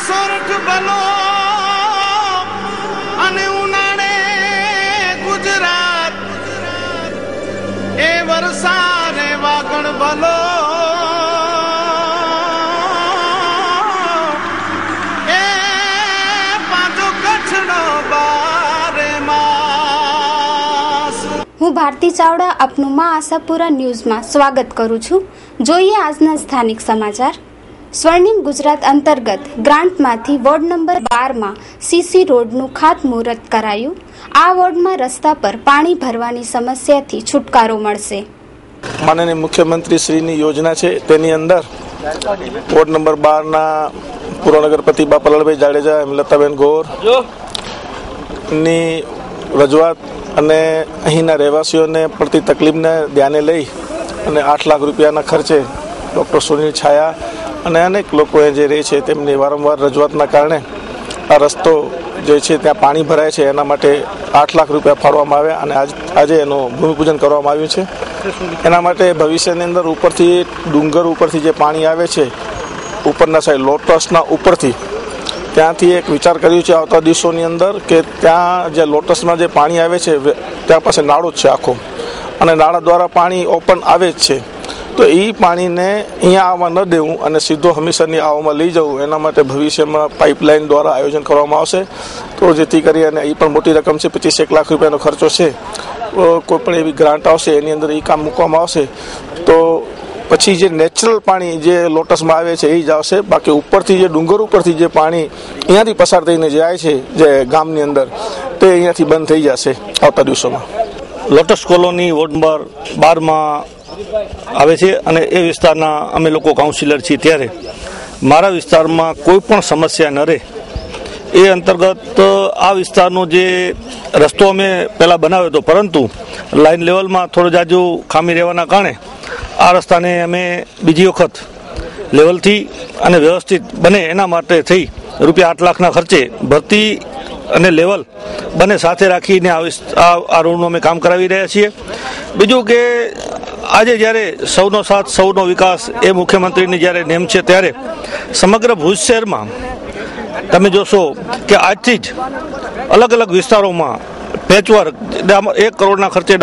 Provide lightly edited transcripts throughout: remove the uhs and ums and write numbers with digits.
સોરઠ ભલો અને ઉનાળે ગુજરાત એ વરસાદે વાગણ ભલો એ પાછો કચ્છનો બારે માસ। હું ભારતી ચાવડા આપનું માં આશાપુરા ન્યૂઝમાં સ્વાગત કરું છું। જોઈએ આજના સ્થાનિક સમાચાર। સ્વર્ણિમ ગુજરાત અંતર્ગત ગ્રાન્ટમાંથી વોર્ડ નંબર 12માં સીસી રોડનું ખાતમુહૂર્ત કરાયું। આ વોર્ડમાં રસ્તા પર પાણી ભરવાની સમસ્યાથી છુટકારો મળશે। માનનીય મુખ્યમંત્રી શ્રીની યોજના છે, તેની અંદર વોર્ડ નંબર 12ના પૂર્વ નગરપતિ બાપાલાલભાઈ જાડેજા, હેમલતાબેન ગોર ની રજૂઆત અને અહીંના રહેવાસીઓને પડતી તકલીફને ધ્યાને લઈ અને 8 લાખ રૂપિયાના ખર્ચે ડૉક્ટર સુનિલ છાયા અને અનેક લોકો જે રહે છે તેમની વારંવાર રજૂઆતના કારણે આ રસ્તો જે છે ત્યાં પાણી ભરાય છે, એના માટે 8 લાખ રૂપિયા ફાળવવામાં આવ્યા અને આજે એનું ભૂમિપૂજન કરવામાં આવ્યું છે। એના માટે ભવિષ્યની અંદર ઉપરથી ડુંગર ઉપરથી જે પાણી આવે છે, ઉપરના સાઈડ લોટસના ઉપરથી ત્યાંથી એક વિચાર કર્યું છે આવતા દિવસોની અંદર કે ત્યાં જે લોટસમાં જે પાણી આવે છે ત્યાં પાસે નાળો જ છે આખો, અને નાળા દ્વારા પાણી ઓપન આવે જ છે, તો એ પાણીને અહીંયા આવવા ન દેવું અને સીધો હંમેશાની આવવામાં લઈ જવું, એના માટે ભવિષ્યમાં પાઇપલાઇન દ્વારા આયોજન કરવામાં આવશે। તો જેથી કરી અને એ પણ મોટી રકમ છે, 25 લાખ રૂપિયાનો ખર્ચો છે। કોઈ પણ એવી ગ્રાન્ટ આવશે એની અંદર એ કામ મૂકવામાં આવશે તો પછી જે નેચરલ પાણી જે લોટસમાં આવે છે એ જ આવશે। બાકી ઉપરથી જે ડુંગર ઉપરથી જે પાણી અહીંયાથી પસાર થઈને જાય છે જે ગામની અંદર, તે અહીંયાથી બંધ થઈ જશે આવતા દિવસોમાં। લોટસ કોલોની વોર્ડ નંબર 12માં આવે છે અને એ વિસ્તારના અમે લોકો કાઉન્સિલર છીએ, ત્યારે મારા વિસ્તારમાં કોઈ પણ સમસ્યા ન રહે એ અંતર્ગત આ વિસ્તારનો જે રસ્તો અમે પહેલાં બનાવ્યો હતો, પરંતુ લાઇન લેવલમાં થોડું જાજુ ખામી રહેવાના કારણે આ રસ્તાને અમે બીજી વખત લેવલથી અને વ્યવસ્થિત બને એના માટે થઈ રૂપિયા 8 લાખના ખર્ચે ભરતી અને લેવલ બંને સાથે રાખીને આ રોડનું અમે કામ કરાવી રહ્યા છીએ। બીજું કે આજે જ્યારે સૌનો સાથ સૌનો વિકાસ એ મુખ્યમંત્રીની જ્યારે નેમ છે, ત્યારે સમગ્ર ભુજ શહેરમાં તમે જોશો કે આજથી જ અલગ અલગ વિસ્તારોમાં પેચવર્ક 1 કરોડના ખર્ચે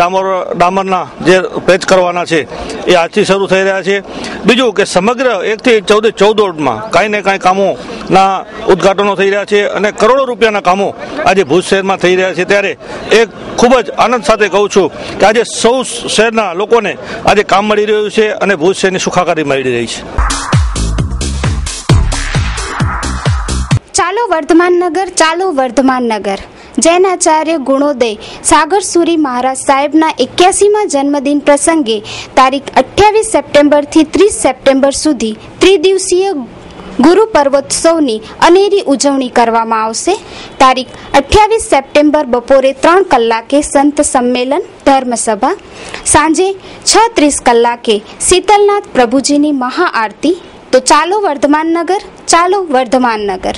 ડામરના જે પેચ કરવાના છે એ આજથી શરૂ થઈ રહ્યા છે। બીજું કે સમગ્ર 1 થી 14 વોર્ડમાં કાંઈ ને કાંઈ કામોના ઉદ્ઘાટનો થઈ રહ્યા છે અને કરોડો રૂપિયાના કામો આજે ભુજ શહેરમાં થઈ રહ્યા છે। ત્યારે એક ખૂબ જ આનંદ સાથે કહું છું કે આજે સૌ શહેરના લોકોને આજે કામ મળી રહ્યું છે અને ભુજ શહેરની સુખાકારી મળી રહી છે। ચાલો વર્ધમાન નગર, ચાલો વર્ધમાન નગર। જૈનાચાર્ય ગુણોદય સાગરસુરી મહારાજ સાહેબના 81મા જન્મદિન પ્રસંગે તારીખ 28 સપ્ટેમ્બરથી 30 સપ્ટેમ્બર સુધી ત્રિદિવસીય ગુરુ પર્વોત્સવની અનેરી ઉજવણી કરવામાં આવશે। તારીખ 28 સપ્ટેમ્બર બપોરે 3 કલાકે સંત સંમેલન ધર્મસભા, સાંજે 6:30 કલાકે શીતલનાથ પ્રભુજીની મહાઆરતી। તો ચાલો વર્ધમાન નગર, ચાલો વર્ધમાન નગર।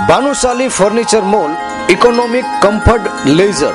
Bhanushali furniture mall, economic, comfort, leisure.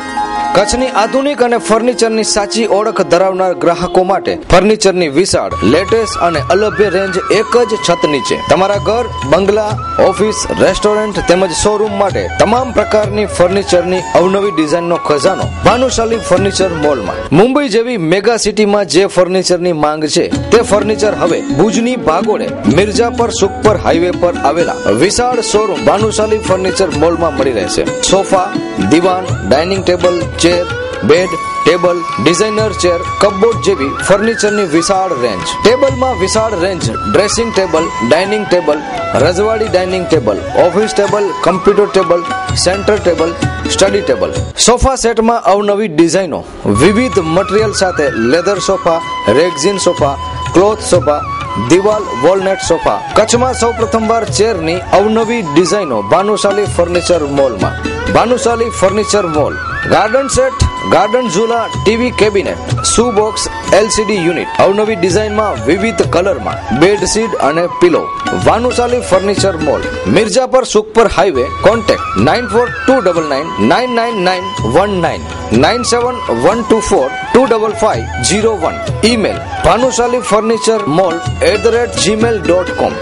કચ્છની આધુનિક અને ફર્નિચરની સાચી ઓળખ ધરાવનાર ગ્રાહકો માટે ફર્નિચરની વિશાળ, લેટેસ્ટ અને અલભ્ય રેન્જ એક જ છત નીચે। તમારા ઘર, બંગલા, ઓફિસ, રેસ્ટોરન્ટ તેમજ શોરૂમ માટે તમામ પ્રકારની ફર્નિચરની અવનવી ડિઝાઇનનો ખજાનો ભાનુશાલી ફર્નિચર મોલમાં। મુંબઈ જેવી મેગા સિટીમાં જે ફર્નિચરની માંગ છે તે ફર્નિચર હવે ભુજની ભાગોળે મિર્જાપર સુખપર હાઈવે પર આવેલા વિશાળ શોરૂમ ભાનુશાલી ફર્નિચર મોલમાં મળી રહેશે। સોફા, દીવાન, dining table, chair, bed, table, designer chair, cupboard જેવી ફર્નિચરની વિશાળ રેન્જ। ટેબલમાં વિશાળ range dressing table, dining table, રજવાડી dining table, office table, computer table, centre table, study table. Sofa સેટમાં અવનવી ડિઝાઇનો, વિવિધ મટીરીયલ સાથે leather sofa, rexine sofa, cloth sofa, દિવાલ વોલનેટ સોફા। કચ્છમાં સૌ પ્રથમવાર ચેરની અવનવી ડિઝાઇનો ભાનુશાલી ફર્નિચર મોલમાં। Bhanushali furniture mall, garden set, garden ઝૂલા TV cabinet, shoe box LCD unit, અવનવી ડિઝાઇનમાં વિવિધ કલરમાં, બેડશીટ અને pillow. Bhanushali furniture mall, Mirjapar Sukhpar highway. Contact 9429999919 9712425501. Email bhanushalifarnituremall@gmail.com.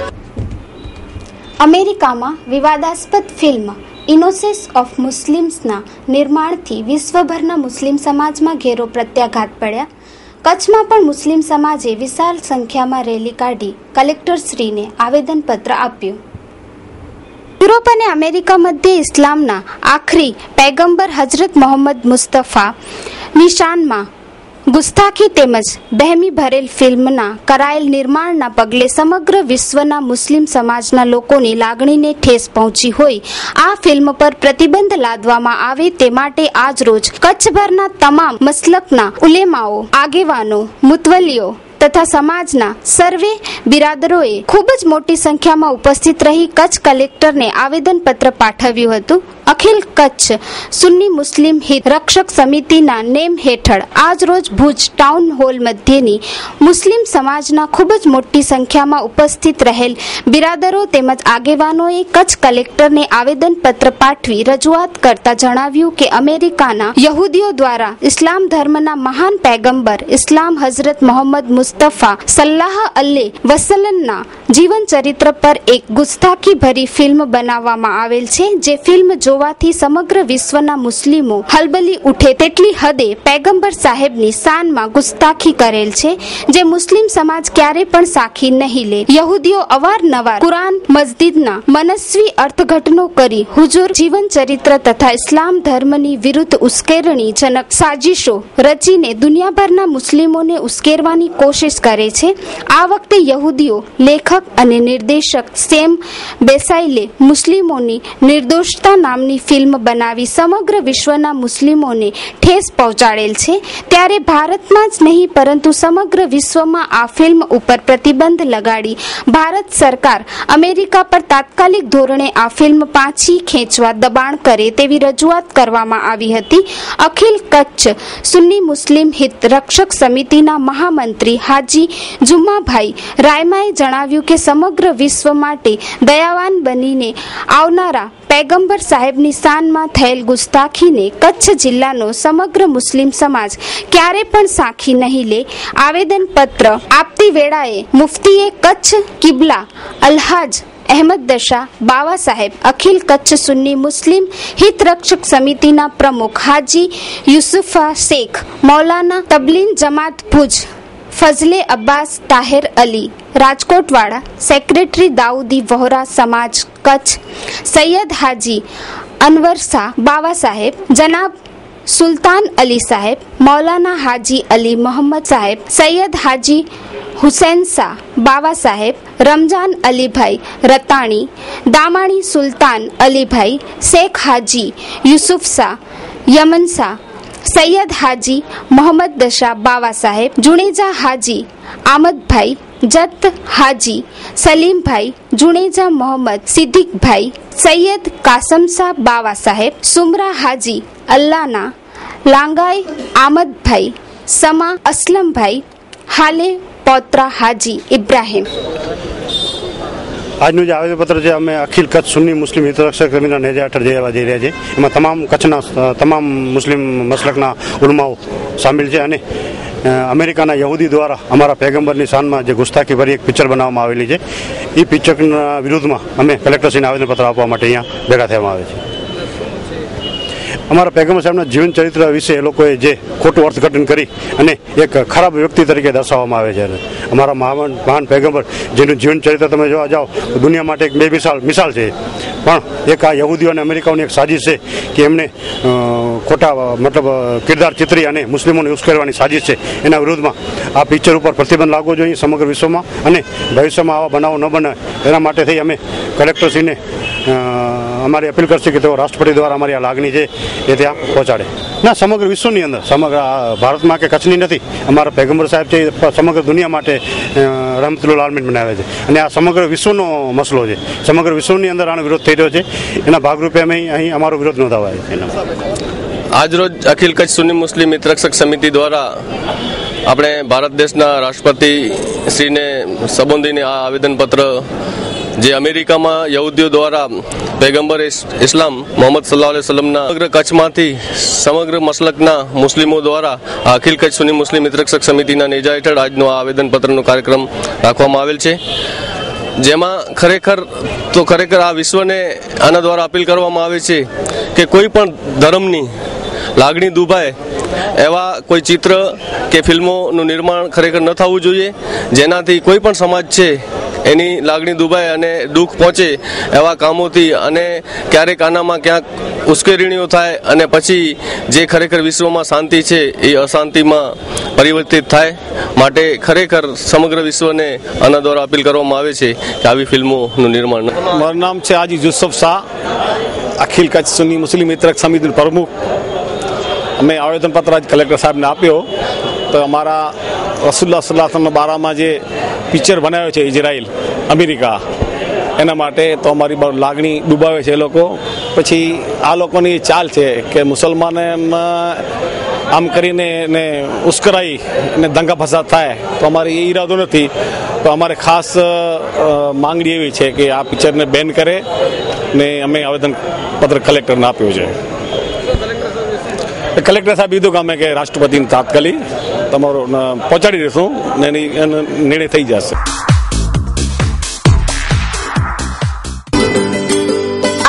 અમેરિકામાં વિવાદાસ્પદ ફિલ્મ ઇનોસેન્સ ઓફ મુસ્લિમ્સના નિર્માણથી વિશ્વભરના મુસ્લિમ સમાજમાં ઘેરો પ્રત્યાઘાત પડ્યા. કચ્છમાં પણ મુસ્લિમ સમાજે વિશાળ સંખ્યામાં રેલી કાઢી કલેક્ટરશ્રીને આવેદનપત્ર આપ્યું. યુરોપ અને અમેરિકા મધ્ય ઇસ્લામના આખરી પૈગંબર હજરત મોહમ્મદ મુસ્તફા નિશાનમાં ગુસ્તાખી તેમજ બહેમી ભરેલ ફિલ્મના કરાયેલ નિર્માણના પગલે સમગ્ર વિશ્વના મુસ્લિમ સમાજના લોકોની લાગણીને ઠેસ પહોંચી હોય આ ફિલ્મ પર પ્રતિબંધ લાદવામાં આવે તે માટે આજ રોજ કચ્છભરના તમામ મસલકના ઉલેમાઓ, આગેવાનો, મુતવલીઓ તથા સમાજના સર્વે બિરાદરોએ ખૂબ જ મોટી સંખ્યામાં ઉપસ્થિત રહી કચ્છ કલેક્ટરને આવેદનપત્ર પાઠવ્યું હતું. અખિલ કચ્છ સુન્ની મુસ્લિમ હિત રક્ષક સમિતિના નેમ હેઠળ આજ રોજ ભુજ ટાઉન હોલ મધ્યની મુસ્લિમ સમાજના ખૂબ જ મોટી સંખ્યામાં ઉપસ્થિત રહેલ બિરાદરો તેમજ આગેવાનોએ કચ્છ કલેક્ટરને આવેદનપત્ર પાઠવી રજૂઆત કરતા જણાવ્યું કે અમેરિકાના યહૂદીઓ દ્વારા ઇસ્લામ ધર્મના મહાન પૈગંબર ઇસ્લામ હઝરત મોહમ્મદ મુસ્તફા સલ્લાહ અલ્લે વસલ્લમના જીવન ચરિત્ર પર એક ગુસ્તાખી ભરી ફિલ્મ બનાવવામાં આવેલ છે. જે ફિલ્મ જોવાથી સમગ્ર વિશ્વના મુસ્લિમો હલબલી ઉઠે તેટલી હદે પૈગંબર સાહેબની શાનમાં ગુસ્તાખી કરેલ છે, જે મુસ્લિમ સમાજ ક્યારે પણ સાખી નહીં લે. યહૂદીઓ અવારનવાર કુરાન મસ્જિદના મનસ્વી અર્થઘટનો કરી હુજુર જીવન ચરિત્ર તથા ઇસ્લામ ધર્મની વિરુદ્ધ ઉશ્કેરણીજનક સાજિશો રચીને દુનિયાભરના મુસ્લિમોને ઉશ્કેરવાની કોશિશ કરે છે. આ વખતે યહૂદીઓ લેખક અને નિર્દેશક સેમ બેસાઇલે મુસ્લિમોની નિર્દોષતા નામની ફિલ્મ બનાવી સમગ્ર વિશ્વના મુસ્લિમોને ઠેસ પહોંચાડેલ છે. ત્યારે ભારતમાં જ નહીં પરંતુ સમગ્ર વિશ્વમાં આ ફિલ્મ ઉપર પ્રતિબંધ લગાડી ભારત સરકાર અમેરિકા પર તાત્કાલિક ધોરણે આ ફિલ્મ પાછી ખેંચવા દબાણ કરે તેવી રજૂઆત કરવામાં આવી હતી. અખિલ કચ્છ સુન્ની મુસ્લિમ હિત રક્ષક સમિતિના મહામંત્રી હાજી જુમ્માભાઈ રાયમાએ જણાવ્યું કે સમગ્ર વિશ્વ માટે દયાવાન બનીને આવનારા પૈગંબર સાહેબની શાનમાં થયેલ ગુસ્તાખીને કચ્છ જિલ્લાનો સમગ્ર મુસ્લિમ સમાજ ક્યારે પણ સાખી નહીં લે. આવેદનપત્ર આપતી વેળાએ મુફ્તીએ કચ્છ કિબલા અલ્હાજ અહેમદ દશા બાવા સાહેબ, અખિલ કચ્છ સુન્ની મુસ્લિમ હિત રક્ષક સમિતિના પ્રમુખ હાજી યુસુફા શેખ, મૌલાના તબલીન જમાત ભુજ ફઝલે અબ્બાસ તાહેર અલી રાજકોટવાળા, સેક્રેટરી દાઉદી વહોરા સમાજ કચ્છ, સૈયદ હાજી અનવર શાહ બાવા સાહેબ, જનાબ સુલતાન અલી સાહેબ, મૌલાના હાજી અલી મોહમ્મદ સાહેબ, સૈયદ હાજી હુસૈન શાહ બાવા સાહેબ, રમજાન અલીભાઈ રતાણી, દામાણી સુલતાન અલીભાઈ, શેખ હાજી યુસુફ શાહ યમન શાહ, સૈયદ હાજી મોહમ્મદ દશા બાવા સાહેબ, જુણેજા હાજી આમદભાઈ, જત હાજી સલીમભાઈ, જુણેજા મોહમ્મદ સિદ્દીકભાઈ, સૈયદ કાસમ શાહ બાવા સાહેબ, સુમરા હાજી અલ્લાના, લાંગાઈ આમદભાઈ, સમા અસલમભાઈ, હાલે પોત્રા હાજી ઇબ્રાહીમ. આજનું જે આવેદનપત્ર છે અમે અખિલ કચ્છ સુન્ની મુસ્લિમ હિતરક્ષક સમિતિના નેજા હેઠળ જઈ રહ્યા છીએ. એમાં તમામ કચ્છના તમામ મુસ્લિમ મસલકના ઉલમાઓ સામેલ છે અને અમેરિકાના યહૂદી દ્વારા અમારા પૈગંબરની શાનમાં જે ગુસ્તાખી ભરી એક પિક્ચર બનાવવામાં આવેલી છે એ પિક્ચરના વિરુદ્ધમાં અમે કલેક્ટરશ્રીને આવેદનપત્ર આપવા માટે અહીંયા ભેગા થવામાં આવે છે. અમારા પૈગંબર સાહેબના જીવન ચરિત્ર વિશે એ લોકોએ જે ખોટું અર્થઘટન કરી અને એક ખરાબ વ્યક્તિ તરીકે દર્શાવવામાં આવે છે. અમારા મહાન પૈગંબર જેનું જીવન ચરિત્ર તમે જોવા જાઓ તો દુનિયા માટે એક બે મિસાલ છે, પણ એક આ યહૂદીઓ અને અમેરિકાઓની એક સાજિશ છે કે એમને ખોટા મતલબ કિરદાર ચિત્રી અને મુસ્લિમોને ઉશ્કેરવાની સાજિશ છે. એના વિરુદ્ધમાં આ પિક્ચર ઉપર પ્રતિબંધ લાગવો જોઈએ સમગ્ર વિશ્વમાં અને ભવિષ્યમાં આવા બનાવો ન બને એના માટે થઈ અમે કલેક્ટરશ્રીને અમારી અપીલ કરશે કે તેઓ રાષ્ટ્રપતિ દ્વારા અમારી આ લાગણી છે એ ત્યાં પહોંચાડે. ના, સમગ્ર વિશ્વની અંદર, સમગ્ર ભારતમાં કે કચ્છની નથી, અમારા પૈગંબર સાહેબ છે સમગ્ર દુનિયા માટે રહમતુલ આલમીન બનાવે છે અને આ સમગ્ર વિશ્વનો મસલો છે. સમગ્ર વિશ્વની અંદર આનો વિરોધ થઈ રહ્યો છે. એના ભાગરૂપે અમે અહીં અમારો વિરોધ નોંધાવાય છે. આજરોજ અખિલ કચ્છ સુન્ની મુસ્લિમ હિતરક્ષક સમિતિ દ્વારા આપણે ભારત દેશના રાષ્ટ્રપતિ શ્રીને સંબોધીને આ આવેદનપત્ર જે અમેરિકામાં યહૂદીઓ દ્વારા પૈગંબર ઇસ્લામ મોહમ્મદ સલ્લલ્લાહુ અલૈહિ વસલ્લમના સમગ્ર કચ્છમાંથી સમગ્ર મસલકના મુસ્લિમો દ્વારા અખિલ કચ્છ સુન્ની મુસ્લિમ હિતરક્ષક સમિતિના નેજા હેઠળ આજનો આ આવેદનપત્રનો કાર્યક્રમ રાખવામાં આવેલ છે, જેમાં ખરેખર આ વિશ્વને આના દ્વારા અપીલ કરવામાં આવે છે કે કોઈ પણ ધર્મની લાગણી દુભાય એવા કોઈ ચિત્ર કે ફિલ્મોનું નિર્માણ ખરેખર ન થવું જોઈએ, જેનાથી કોઈ પણ સમાજ છે એની લાગણી દુભાય અને દુઃખ પહોંચે એવા કામોથી અને ક્યારેક આનામાં ક્યાંક ઉશ્કેરણીઓ થાય અને પછી જે ખરેખર વિશ્વમાં શાંતિ છે એ અશાંતિમાં પરિવર્તિત થાય. માટે ખરેખર સમગ્ર વિશ્વને આના દ્વારા અપીલ કરવામાં આવે છે કે આવી ફિલ્મોનું નિર્માણ. મારું નામ છે હાજી યુસુફ શાહ, અખિલ કચ્છ સુન્ની મુસ્લિમ હિતરક્ષક સમિતિનો પ્રમુખ. અમે આવેદનપત્ર આજ કલેક્ટર સાહેબને આપ્યો તો અમારા રસુલ્લાહ સલ્લલ્લાહુ અલૈહિ વસલ્લમના બારામાં જે પિક્ચર બનાવ્યો છે ઇઝરાયલ અમેરિકા, એના માટે તો અમારી લાગણી ડૂબાવે છે એ લોકો. પછી આ લોકોની ચાલ છે કે મુસલમાને આમ કરીને એને ઉશ્કેરાઈ અને દંગા ફસાદ થાય, તો અમારે એ ઈરાદો નથી. તો અમારે ખાસ માંગણી એવી છે કે આ પિક્ચરને બેન કરે ને અમે આવેદનપત્ર કલેક્ટરને આપ્યું છે. કલેક્ટર સાહેબ કીધું કે અમે કે રાષ્ટ્રપતિને તાત્કાલિક તમારો પહોંચાડી દઈશું ને એનો નિર્ણય થઈ જશે.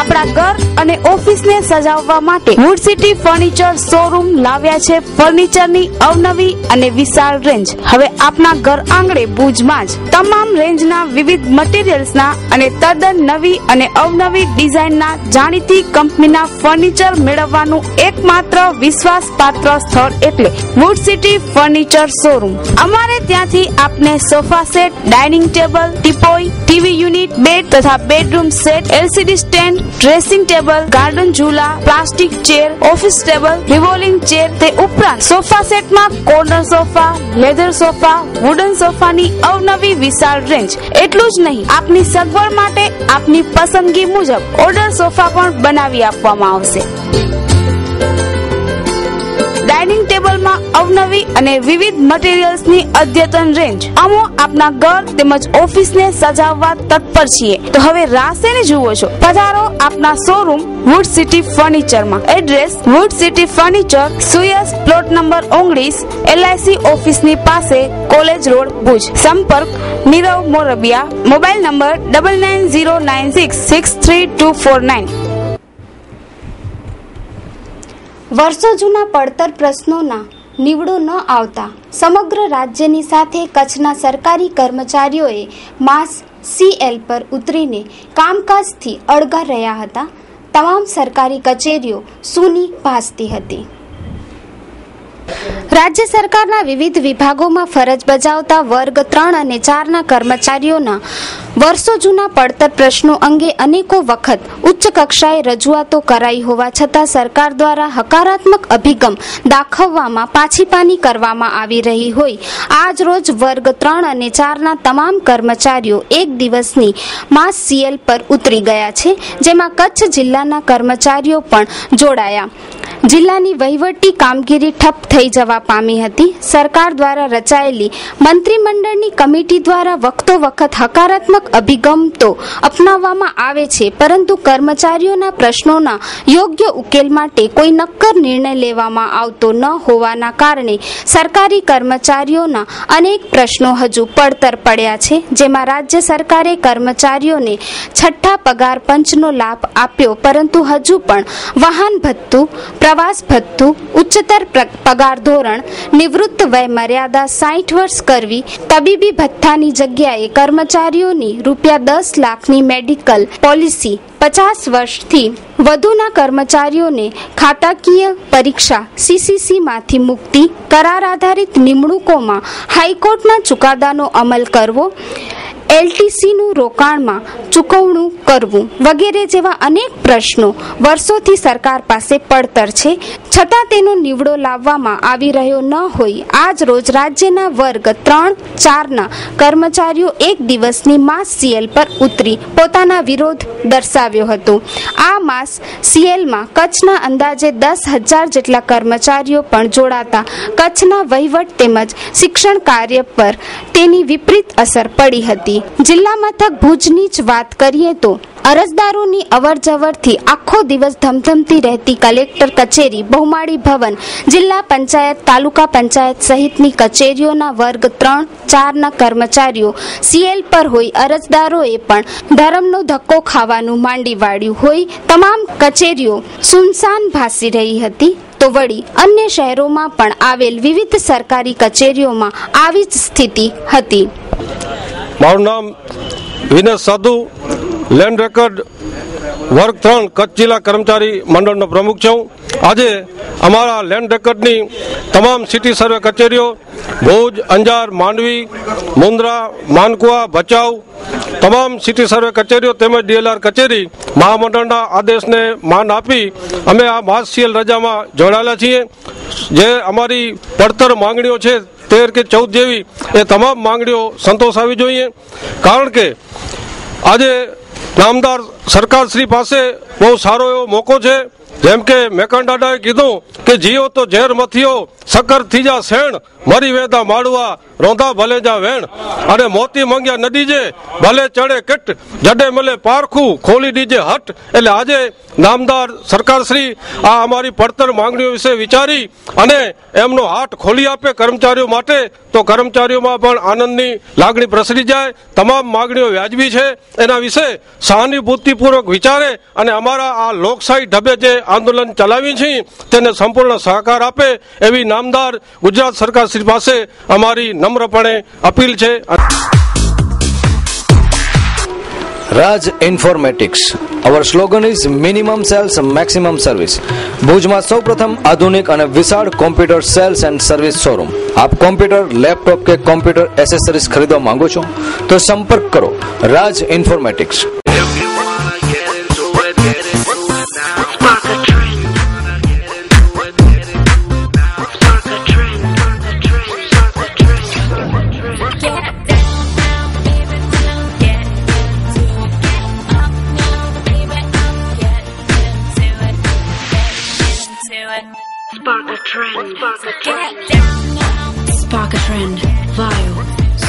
આપણા ઘર અને ઓફિસને સજાવવા માટે વુડ સિટી ફર્નિચર શોરૂમ લાવ્યા છે ફર્નિચરની અવનવી અને વિશાળ રેન્જ. હવે આપના ઘર આંગણે ભુજમાં જ તમામ રેન્જના વિવિધ મટીરીયલ્સના અને તદ્દન નવી અને અવનવી ડિઝાઇનના જાણીતી કંપનીના ફર્નિચર મેળવવાનું એકમાત્ર વિશ્વાસપાત્ર સ્થળ એટલે વુડ સિટી ફર્નિચર શોરૂમ. અમારે ત્યાંથી આપને sofa set, dining table, teapoy, TV unit, bed તથા bedroom set, LCD stand, dressing table, garden ઝૂલા, plastic chair, office table, revolving chair, તે ઉપરાંત સોફા સેટમાં corner sofa, leather sofa, wooden સોફાની અવનવી વિશાળ રેન્જ. એટલું જ નહીં, આપની સગવડ માટે આપની પસંદગી મુજબ ઓર્ડર સોફા પણ બનાવી આપવામાં આવશે. ડાઇનિંગ ટેબલમાં અવનવી અને વિવિધ મટીરીયલ્સની અદ્યતન રેન્જ. અમે આપના ઘર તેમજ ઓફિસને સજાવવા તત્પર છીએ, તો હવે રાહ શેની જુઓ છો? પધારો આપના શોરૂમ વુડ સિટી ફર્નિચરમાં. એડ્રેસ વુડ સિટી ફર્નિચર, સુયસ પ્લોટ નંબર 19, LIC ઓફિસની પાસે, કોલેજ રોડ, ભુજ. સંપર્ક નીરવ મોરબિયા. Mobile number 9909663249. વર્ષો જૂના પડતર પ્રશ્નોના નિવડો ન આવતા સમગ્ર રાજ્યની સાથે કચ્છના સરકારી કર્મચારીઓએ માસ CL પર ઉતરીને કામકાજથી અળગા રહ્યા હતા. તમામ સરકારી કચેરીઓ સૂની ભાસતી હતી. રાજ્ય સરકારના વિવિધ વિભાગોમાં ફરજ બજાવતા વર્ગ 3 અને 4ના કર્મચારીઓના વર્ષો જૂના પડતર પ્રશ્નો અંગે અનેકો વખત ઉચ્ચ કક્ષાએ રજૂઆતો કરાઈ હોવા છતાં સરકાર દ્વારા હકારાત્મક અભિગમ દાખવવામાં પાછીપાની કરવામાં આવી રહી હોય આજ રોજ વર્ગ 3 અને 4ના તમામ કર્મચારીઓ એક દિવસની માસ CL પર ઉતરી ગયા છે, જેમાં કચ્છ જિલ્લાના કર્મચારીઓ પણ જોડાયા. જિલ્લાની વહીવટી કામગીરી ઠપ થઈ જવા પામી હતી. સરકાર દ્વારા રચાયેલી મંત્રીમંડળની કમિટી દ્વારા વખતો વખત હકારાત્મક અભિગમ તો અપનાવવામાં આવે છે, પરંતુ કર્મચારીઓના પ્રશ્નોના યોગ્ય ઉકેલ માટે કોઈ નક્કર નિર્ણય લેવામાં આવતો ન હોવાના કારણે સરકારી કર્મચારીઓના અનેક પ્રશ્નો હજુ પડતર પડ્યા છે, જેમાં રાજ્ય સરકારે કર્મચારીઓને છઠ્ઠા પગાર પંચનો લાભ આપ્યો, પરંતુ હજુ પણ વાહન ભથ્થું, પ્રવાસ ભથ્થું, ઉચ્ચતર પગાર ધોરણ, નિવૃત્ત વય મર્યાદા 60 વર્ષ કરવી, તબીબી ભથ્થાની જગ્યાએ કર્મચારીઓની ₹10 લાખની મેડિકલ પોલિસી, 50 વર્ષથી વધુના કર્મચારીઓને ખાતાકીય પરીક્ષા CCC માંથી મુક્તિ, કરાર આધારિત નિમણૂકોમાં હાઈકોર્ટના ચુકાદાનો અમલ કરવો, એલટીસીનું રોકાણમાં ચૂકવણું કરવું વગેરે જેવા અનેક પ્રશ્નો વર્ષોથી સરકાર પાસે પડતર છે, છતાં તેનો નિવડો લાવવામાં આવી રહ્યો ન હોય આજ રોજ રાજ્યના વર્ગ 3-4ના કર્મચારીઓ એક દિવસની માસ સીએલ પર ઉતરી પોતાના વિરોધ દર્શાવ્યો હતો. આ માસ સીએલમાં કચ્છના અંદાજે 10,000 જેટલા કર્મચારીઓ પણ જોડાતા કચ્છના વહીવટ તેમજ શિક્ષણ કાર્ય પર તેની વિપરીત અસર પડી હતી. જિલ્લા મથક ભુજની જ વાત કરીએ તો અરજદારોની અવરજવરથી આખો દિવસ ધમધમતી રહેતી કલેક્ટર કચેરી, બહુમાળી ભવન, જિલ્લા પંચાયત, તાલુકા પંચાયત સહિતની કચેરીઓના વર્ગ 3-4ના કર્મચારીઓ સીએલ પર હોય અરજદારોએ પણ ધરમનો ધક્કો ખાવાનું માંડી વાળ્યું હોય તમામ કચેરીઓ સુનસાન ભાસી રહી હતી. તો વળી અન્ય શહેરોમાં પણ આવેલ વિવિધ સરકારી કચેરીઓમાં આવી જ સ્થિતિ હતી. મારું નામ વિનય સાધુ, લેન્ડ રેકર્ડ વર્ગ 3 કચ્છ જિલ્લા કર્મચારી મંડળનો પ્રમુખ છું. આજે અમારા લેન્ડ રેકર્ડની તમામ સિટી સર્વે કચેરીઓ ભુજ, અંજાર, માંડવી, મુન્દ્રા, માનકુવા, ભચાઉ તમામ સિટી સર્વે કચેરીઓ તેમજ ડીએલઆર કચેરી મહામંડળના આદેશને માન આપી અમે આ માસ સીએલ રજામાં જોડાયેલા છીએ. જે અમારી પડતર માંગણીઓ છે 13 કે 14 જેવી એ તમામ માંગણીઓ સંતોષાવી જોઈએ. કારણ કે આજે નામદાર સરકારશ્રી પાસે બહુ સારો એવો મોકો છે. જેમ કે મેકન દાદાએ કીધું કે જીઓ તો ઝેર મથિયો, સકર થીજા શેણ, મરી વેદા માડવા, રોંધા ભલે જા વેણ, અને મોતી મંગ્યા નદી જે ભલે ચડે કેટ, જડે મળે પારખું ખોલી દીજે હટ. એટલે આજે નામદાર સરકારશ્રી આ અમારી પડતર માંગણીઓ વિશે વિચારી અને એમનો હાથ ખોલી આપે કર્મચારીઓ માટે, તો કર્મચારીઓમાં પણ આનંદની લાગણી પ્રસરી જાય. તમામ માંગણીઓ વ્યાજબી છે એના વિશે સહાનુભૂતિપૂર્વક વિચારે અને અમારા આ લોકશાહી ઢબે જે આંદોલન ચલાવી છે તેને સંપૂર્ણ સહકાર આપે એવી નામદાર ગુજરાત સરકાર શ્રી પાસે અમારી નમ્રપણે અપીલ છે. Raj informatics. Our slogan is minimum sales maximum service. ભુજમાં સૌપ્રથમ આધુનિક અને વિશાળ computer sales and service showroom. આપ કોમ્પ્યુટર, લેપટોપ કે કોમ્પ્યુટર એસેસરીઝ ખરીદવા માંગો છો તો સંપર્ક કરો Raj informatics. Spark a trend. Spark a trend. Vaio,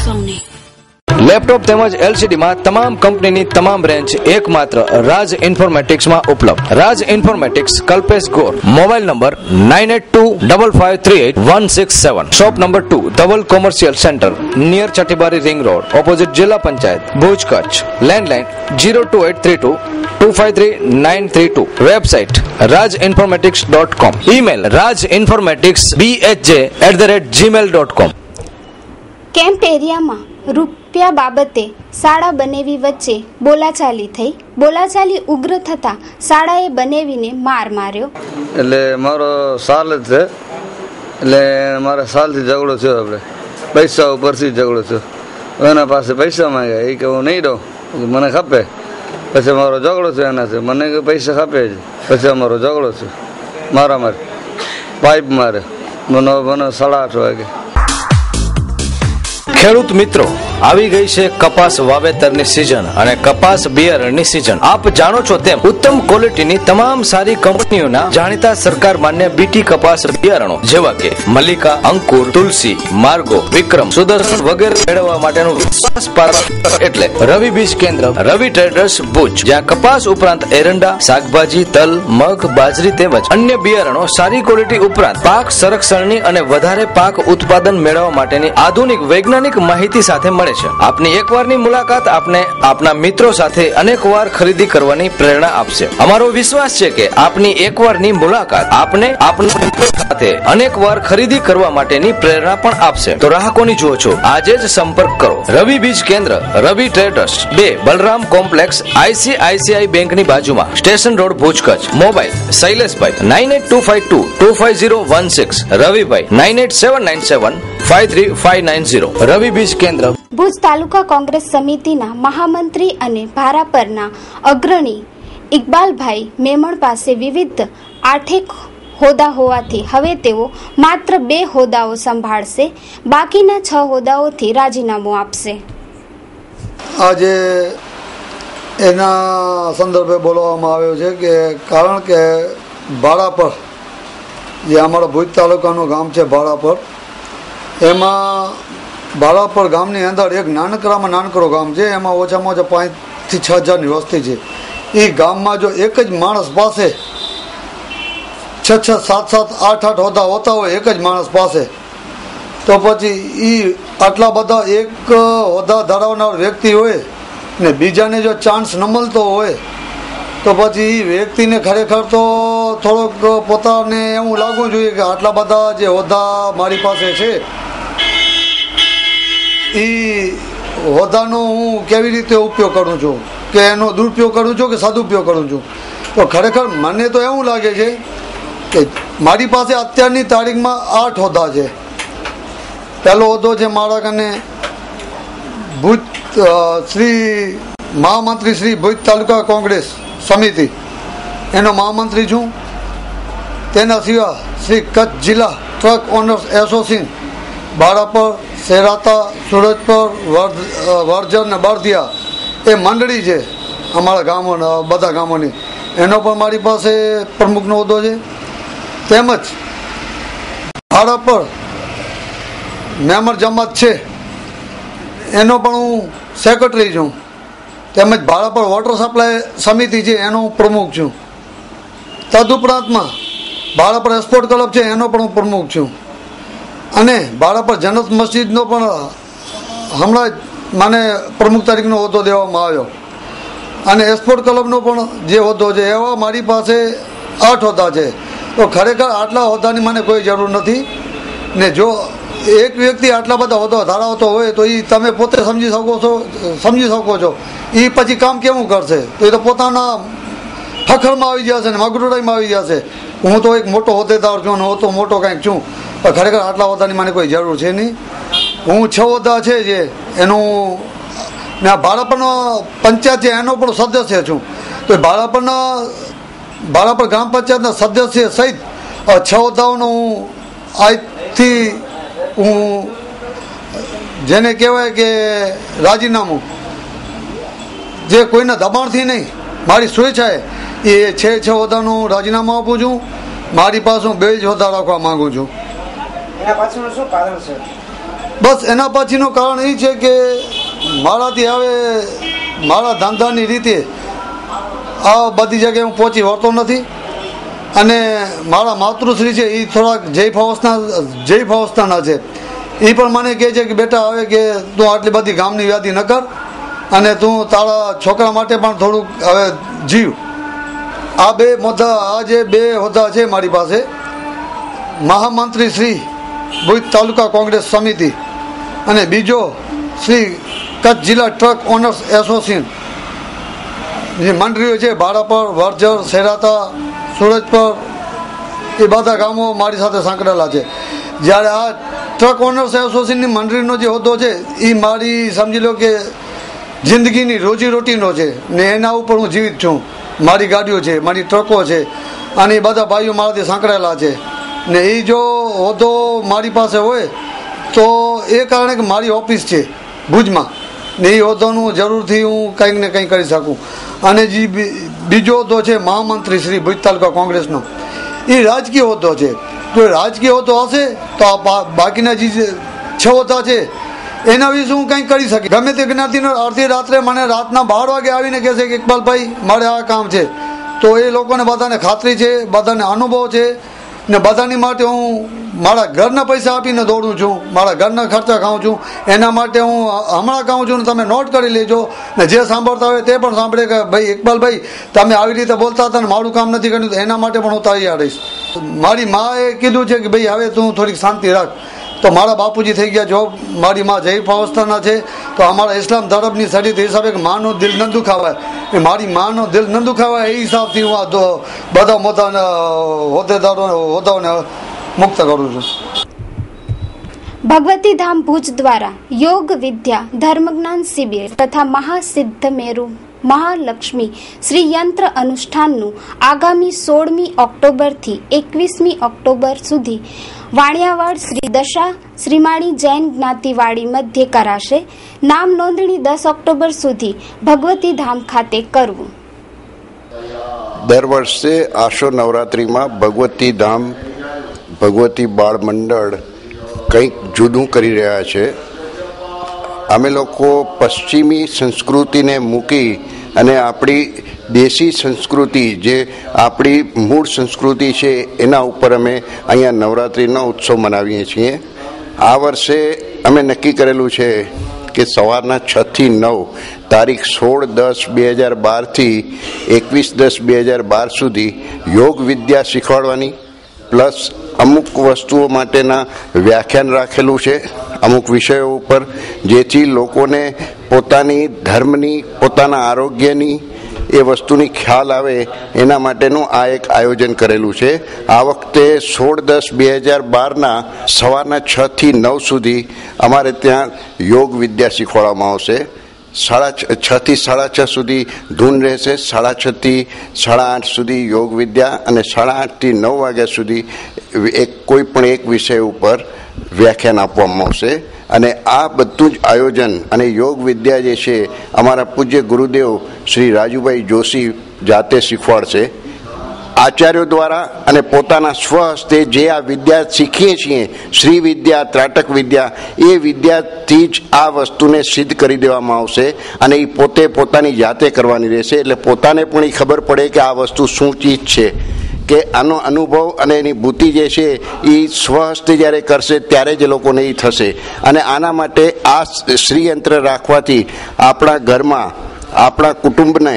Sony. Laptop તેમજ એલસીડીમાં તમામ કંપનીની તમામ રેન્જ એકમાત્ર રાજ ઇન્ફોર્મેટિક્સમાં ઉપલબ્ધ. Raj informatics, Kalpesh Gor. Mobile number 9825538167. Shop number 2, Dhaval commercial centre, near Chatibari ring road, opposite જિલ્લા panchayat, Bhuj, Kutch. Landline 02832253932. Website rajinformatics.com. Email rajinformaticsbhj@gmail.com. Camp એરિયામાં રૂપિયા બાબતે શાળા બનેવી વચ્ચે બોલાચાલી થઈ. બોલાચાલી ઉગ્ર થતા શાળાએ બનેવીને માર માર્યો. એટલે મારો સાલ જ છે, એટલે મારા સાલથી ઝઘડો થયો. આપણે પૈસા ઉપરથી ઝઘડો થયો. એના પાસે પૈસા માંગ્યા, એ કે હું નહીં દઉં, મને ખપે. પછી મારો ઝઘડો થયો એનાથી, મને કે પૈસા ખપે જ. પછી અમારો ઝઘડો થયો, મારા પાઇપ મારે મને 8:30 વાગે. ખેડૂત મિત્રો, આવી ગઈ છે કપાસ વાવેતરની સિઝન અને કપાસ બિયારણની સિઝન. આપ જાણો છો તેમ ઉત્તમ ક્વોલિટીની તમામ સારી કંપનીઓના જાણીતા સરકાર માન્ય બીટી કપાસ બિયારણો જેવા કે મલ્લિકા, અંકુર, તુલસી, માર્ગો, વિક્રમ, સુદર્શન વગેરે મેળવવા માટેનું વિશ્વાસપાત્ર એટલે રવિ બીજ કેન્દ્ર, રવિ ટ્રેડર્સ ભુજ, જ્યાં કપાસ ઉપરાંત એરંડા, શાકભાજી, તલ, મગ, બાજરી તેમજ અન્ય બિયારણો સારી ક્વોલિટી ઉપરાંત પાક સંરક્ષણની અને વધારે પાક ઉત્પાદન મેળવવા માટેની આધુનિક વૈજ્ઞાનિક માહિતી સાથે મળે છે. આપની એકવારની મુલાકાત આપને આપના મિત્રો સાથે અનેકવાર ખરીદી કરવાની પ્રેરણા આપશે. અમારો વિશ્વાસ છે કે આપની એકવારની મુલાકાત આપને આપના મિત્રો સાથે અનેકવાર ખરીદી કરવા માટેની પ્રેરણા પણ આપશે. તો રાહ કોની જુઓ છો? આજે જ સંપર્ક કરો. Ravi Bij Kendra, Ravi traders, 2 Balram complex, ICICI બેંકની બાજુમાં, station road, Bhuj, Kutch. Mobile Shaileshbhai 9825225016, Ravibhai 98797 535590. Ravi Bij Kendra. Bhuj તાલુકા કોંગ્રેસ સમિતિના મહામંત્રી અને ભારાપરના અગ્રણી ઇકબાલભાઈ મેમણ પાસે વિવિધ 8 હોદ્દા હોવાથી હવે તેઓ માત્ર 2 હોદ્દાઓ સંભાળશે, બાકીના 6 હોદ્દાઓથી રાજીનામું આપશે. આજે એના સંદર્ભે બોલવામાં આવ્યો છે કે કારણ કે ભાડાપર જે અમારા ભુજ તાલુકાનું ગામ છે ભાડાપર, એમાં ભાડાપર ગામની અંદર એક નાનકડામાં નાનકડો ગામ છે, એમાં ઓછામાં ઓછા 5 થી 6 હજારની વસ્તી છે. એ ગામમાં જો એક જ માણસ પાસે 6, 7, 8 હોદ્દા હોતા હોય એક જ માણસ પાસે, તો પછી એ આટલા બધા એક હોદ્દા ધરાવનાર વ્યક્તિ હોય ને બીજાને જો ચાન્સ ન મળતો હોય તો પછી એ વ્યક્તિને ખરેખર તો થોડોક પોતાને એવું લાગવું જોઈએ કે આટલા બધા જે હોદ્દા મારી પાસે છે એ હોદ્દાનો હું કેવી રીતે ઉપયોગ કરું છું, કે એનો દુરુપયોગ કરું છું કે સદુપયોગ કરું છું. તો ખરેખર મને તો એવું લાગે છે કે મારી પાસે અત્યારની તારીખમાં 8 હોદ્દા છે. પહેલો હોદ્દો છે મારા કને ભુજ શ્રી મહામંત્રી શ્રી ભુજ તાલુકા કોંગ્રેસ સમિતિ, એનો મહામંત્રી છું. તેના સિવાય શ્રી કચ્છ જિલ્લા ટ્રક ઓનર્સ એસોસિએશન ભાડાપર, સેરાતા, સુરજપર, વર્જર ને બરધિયા એ મંડળી છે અમારા ગામોના બધા ગામોની, એનો પણ મારી પાસે પ્રમુખનો હોદ્દો છે. તેમજ ભાડાપર મેમર જમાત છે એનો પણ હું સેક્રેટરી છું. તેમજ ભાડાપર વોટર સપ્લાય સમિતિ છે એનો હું પ્રમુખ છું. તદુપરાંતમાં ભાડાપર સ્પોર્ટ ક્લબ છે એનો પણ હું પ્રમુખ છું. અને ભાડાપર જન્નત મસ્જિદનો પણ હમણાં જ મને પ્રમુખ તરીકેનો હોદ્દો દેવામાં આવ્યો. અને સ્પોર્ટ ક્લબનો પણ જે હોદ્દો છે એવા મારી પાસે 8 હોદ્દા છે. તો ખરેખર આટલા હોદ્દાની મને કોઈ જરૂર નથી. ને જો એક વ્યક્તિ આટલા બધા હોદ્દા ધરાવતો હોય તો એ તમે પોતે સમજી શકો છો એ પછી કામ કેવું કરશે. તો એ તો પોતાના ફખરમાં આવી જશે ને મગરુડાઈમાં આવી જશે. હું તો એક મોટો હોદ્દેદાર છું અને હું તો મોટો કંઈક છું, પણ ખરેખર આટલા હોદ્દાની મને કોઈ જરૂર છે નહીં. હું 6 હોદ્દા છે જે એનું ને ભાડાપરનો પંચાયત છે એનો પણ સદસ્ય છું. તો ભાડાપર ગ્રામ પંચાયતના સદસ્ય સહિત 6 હોદ્દાઓનો હું આજથી હું જેને કહેવાય કે રાજીનામું, જે કોઈના દબાણથી નહીં મારી સ્વેચ્છાએ એ 6 હોદ્દાનું રાજીનામું આપું છું. મારી પાસે હું 2 જ હોદ્દા રાખવા માંગુ છું. એના પાછળનું શું કારણ છે? બસ એના પછીનું કારણ એ છે કે મારાથી હવે મારા ધંધાની રીતે આ બધી જગ્યાએ હું પહોંચી વળતો નથી. અને મારા માતૃશ્રી છે એ થોડાક જૈફ અવસ્થાના છે. એ પણ મને કહે છે કે બેટા હવે કે તું આટલી બધી ગામની યાદી ન કર અને તું તારા છોકરા માટે પણ થોડુંક હવે જીવ. આ 2 હોદ્દા છે મારી પાસે. મહામંત્રી શ્રી ભુજ તાલુકા કોંગ્રેસ સમિતિ અને બીજો શ્રી કચ્છ જિલ્લા ટ્રક ઓનર્સ એસોસિએશન જે મંડળીઓ છે ભાડાપર, વર્જર, સેરાતા, સુરજપર એ બધા ગામો મારી સાથે સંકળાયેલા છે. જ્યારે આ ટ્રક ઓનર્સ એસોસિએશનની મંડળીનો જે હોદ્દો છે એ મારી સમજી લો કે જિંદગીની રોજીરોટીનો છે ને એના ઉપર હું જીવિત છું. મારી ગાડીઓ છે, મારી ટ્રકો છે અને એ બધા ભાઈઓ મારાથી સંકળાયેલા છે. ને એ જો હોદ્દો મારી પાસે હોય તો એ કારણે કે મારી ઓફિસ છે ભુજમાં ને એ હોદ્દાનું જરૂરથી હું કંઈક ને કંઈક કરી શકું. અને જે બીજો હોદ્દો છે મહામંત્રી શ્રી ભુજ તાલુકા કોંગ્રેસનો, એ રાજકીય હોદ્દો છે. જો રાજકીય હોદ્દો હશે તો બાકીના જે 6 હોદ્દા છે એના વિશે હું કંઈક કરી શકીશ. ગમે તે જ્ઞાતિનો અડધી રાત્રે મને રાતના 12 વાગે આવીને કહેશે કે ઇકબાલભાઈ મારે આ કામ છે, તો એ લોકોને બધાને ખાતરી છે, બધાને અનુભવ છે ને બધાની માટે હું મારા ઘરના પૈસા આપીને દોડું છું, મારા ઘરના ખર્ચા ખાઉં છું. એના માટે હું હમણાં કહું છું ને તમે નોટ કરી લેજો ને જે સાંભળતા હોય તે પણ સાંભળે કે ભાઈ ઇકબાલભાઈ તમે આવી રીતે બોલતા હતા ને મારું કામ નથી કર્યું, તો એના માટે પણ હું તૈયાર રહીશ. મારી માએ કીધું છે કે ભાઈ હવે તું થોડીક શાંતિ રાખ. તો મારા બાપુજી થઈ ગયા જોબ, મારી મા જૈફ અવસ્થાના છે. તો અમારા ઇસ્લામ ધર્મની શરીર હિસાબે કે માનું દિલ ન દુખાવાય, મારી માનો દિલ ન દુખાવાય એ હિસાબથી હું આ બધા હોદ્દાઓને મુક્ત કરું છું. ભગવતી ધામ ભુજ દ્વારા યોગ વિદ્યા ધર્મજ્ઞાન શિબિર તથા મહાસિદ્ધ મેરુ મહાલક્ષ્મી શ્રી યંત્ર અનુષ્ઠાનનું આગામી 16મી ઓક્ટોબરથી 21મી ઓક્ટોબર સુધી વાણિયાવાડ શ્રી દશા શ્રીમાળી જૈન જ્ઞાતિવાડી મધ્યે કરાશે. નામ નોંધણી 10 ઓક્ટોબર સુધી ભગવતી ધામ ખાતે કરવું. દર વર્ષે આશો નવરાત્રિમાં ભગવતી ધામ ભગવતી બાળ મંડળ કંઈક જુદું કરી રહ્યા છે. અમે લોકો પશ્ચિમી સંસ્કૃતિને મૂકી અને આપણી દેશી સંસ્કૃતિ જે આપણી મૂળ સંસ્કૃતિ છે એના ઉપર અમે અહીંયા નવરાત્રિનો ઉત્સવ મનાવીએ છીએ. આ વર્ષે અમે નક્કી કરેલું છે કે સવારના 6 થી 9 તારીખ 16/10/2012થી 21/10/2012 સુધી યોગ વિદ્યા શીખવાડવાની, પ્લસ અમુક વસ્તુઓ માટેના વ્યાખ્યાન રાખેલું છે અમુક વિષયો ઉપર, જેથી લોકોને પોતાની ધર્મની પોતાના આરોગ્યની એ વસ્તુની ખ્યાલ આવે એના માટેનું આ એક આયોજન કરેલું છે. આ વખતે 16/10/2012ના સવારના 6 થી 9 સુધી અમારે ત્યાં યોગ વિદ્યા શીખવાડવામાં આવશે. 6 થી 6:30 સુધી ધૂન રહેશે, 6:30 થી 8:30 સુધી યોગ વિદ્યા અને 8:30 થી 9 વાગ્યા સુધી કોઈ પણ એક વિષય ઉપર વ્યાખ્યાન આપવામાં આવશે. અને આ બધું જ આયોજન અને યોગ વિદ્યા જે છે અમારા પૂજ્ય ગુરુદેવ શ્રી રાજુભાઈ જોશી જાતે શીખવાડશે. આચાર્યો દ્વારા અને પોતાના સ્વહસ્તે જે આ વિદ્યા શીખીએ છીએ, શ્રી વિદ્યા, ત્રાટક વિદ્યા, એ વિદ્યાથી જ આ વસ્તુને સિદ્ધ કરી દેવામાં આવશે અને એ પોતે પોતાની જાતે કરવાની રહેશે. એટલે પોતાને પણ એ ખબર પડે કે આ વસ્તુ શું ચીજ છે, કે આનો અનુભવ અને એની બુદ્ધિ જે છે એ સ્વહસ્તે જ્યારે કરશે ત્યારે જ લોકોને એ થશે. અને આના માટે આ શ્રીયંત્ર રાખવાથી આપણા ઘરમાં આપણા કુટુંબને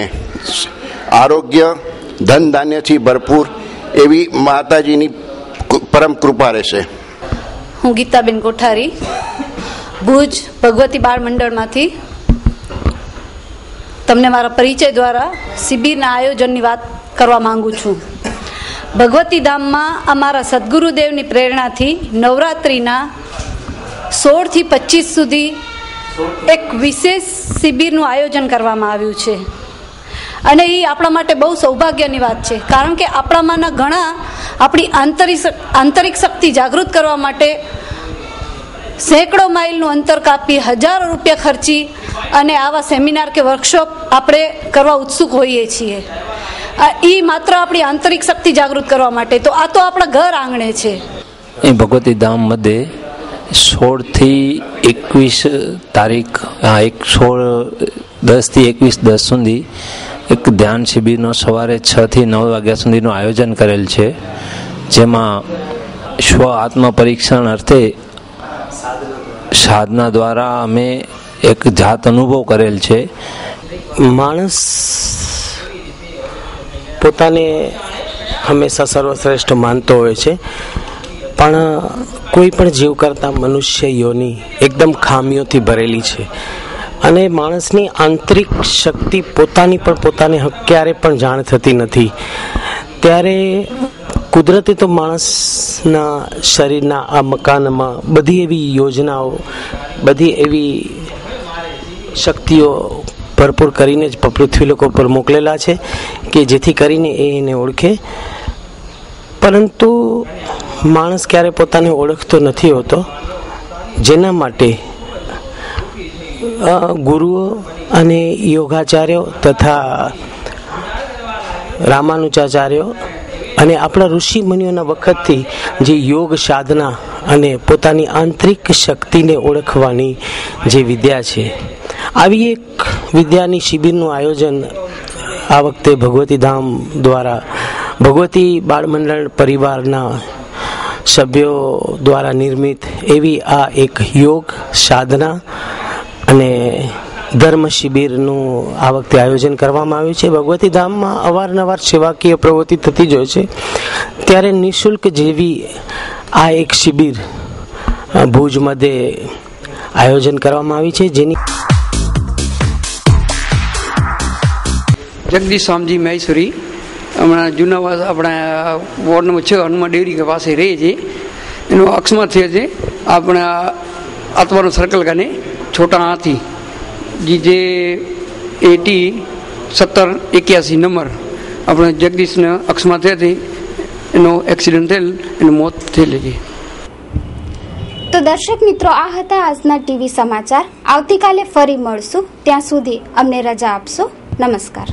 આરોગ્ય ધન ધાન્યથી ભરપૂર એવી માતાજીની પરમ કૃપા રહેશે. હું ગીતાબેન કોઠારી ભુજ ભગવતી બાળ મંડળમાંથી તમને મારા પરિચય દ્વારા શિબિરના આયોજનની વાત કરવા માંગુ છું. ભગવતી ધામમાં અમારા સદગુરુદેવની પ્રેરણાથી નવરાત્રિના 16 થી 25 સુધી એક વિશેષ શિબિરનું આયોજન કરવામાં આવ્યું છે. અને એ આપણા માટે બહુ સૌભાગ્યની વાત છે, કારણ કે આપણામાંના ઘણા આપણી આંતરિક શક્તિ જાગૃત કરવા માટે સેંકડો માઇલનું અંતર કાપી હજારો રૂપિયા ખર્ચી અને આવા સેમિનાર કે વર્કશોપ આપણે કરવા ઉત્સુક હોઈએ છીએ. એ માત્ર આપણી આંતરિક શક્તિ જાગૃત કરવા માટે. તો આ તો આપણા ઘર આંગણે છે. એ ભગવતી ધામ મધ્યે 16 થી 21 તારીખ 10 થી 21/10 સુધી એક ધ્યાન શિબિરનો સવારે 6 થી 9 વાગ્યા સુધીનું આયોજન કરેલ છે, જેમાં સ્વ આત્મ પરીક્ષણ અર્થે સાધના દ્વારા અમે એક જાત અનુભવ કરેલ છે. માણસ પોતાને હંમેશા સર્વશ્રેષ્ઠ માનતો હોય છે, પણ કોઈ પણ જીવ કરતા મનુષ્ય યોની એકદમ ખામીઓથી ભરેલી છે. અને માણસની આંતરિક શક્તિ પોતાની પણ પોતાને ક્યારે પણ જાણ થતી નથી. ત્યારે કુદરતે તો માણસના શરીરના આ મકાનમાં બધી એવી યોજનાઓ, બધી એવી શક્તિઓ ભરપૂર કરીને જ પૃથ્વી લોકો પર મોકલેલા છે કે જેથી કરીને એને ઓળખે. પરંતુ માણસ ક્યારે પોતાને ઓળખતો નથી હોતો, જેના માટે ગુરુઓ અને યોગાચાર્યો તથા રામાનુજાચાર્યો અને આપણા ઋષિ મુનિઓના વખતથી જે યોગ સાધના અને પોતાની આંતરિક શક્તિને ઓળખવાની જે વિદ્યા છે, આવી એક વિદ્યાની શિબિરનું આયોજન આ વખતે ભગવતી ધામ દ્વારા ભગવતી બાળ મંડળ પરિવારના સભ્યો દ્વારા નિર્મિત એવી આ એક યોગ સાધના અને ધર્મ શિબિરનું આ વખતે આયોજન કરવામાં આવ્યું છે. ભગવતી ધામમાં અવારનવાર સેવાકીય પ્રવૃત્તિ થતી જ હોય છે, ત્યારે નિઃશુલ્ક જેવી આ એક શિબિર ભુજ મધ્યે આયોજન કરવામાં આવી છે, જેની જગદીશ સ્વામીજી મહેશ્વરી હમણાં જૂના આપણા વોર્ડ નંબર 6 હનુમાન ડેરી પાસે રહે છે. એનો અકસ્માત થયો છે આપણા આત્માનો સર્કલ ગાને છોટા હાથી જે 80-17-81 નંબર આપણે જગદીશને અકસ્માત થયાથી એનો એક્સિડન્ટ થયેલ, એનું મોત થયેલું છે. તો દર્શક મિત્રો, આ હતા આજના ટીવી સમાચાર. આવતીકાલે ફરી મળશું. ત્યાં સુધી અમને રજા આપશો. નમસ્કાર.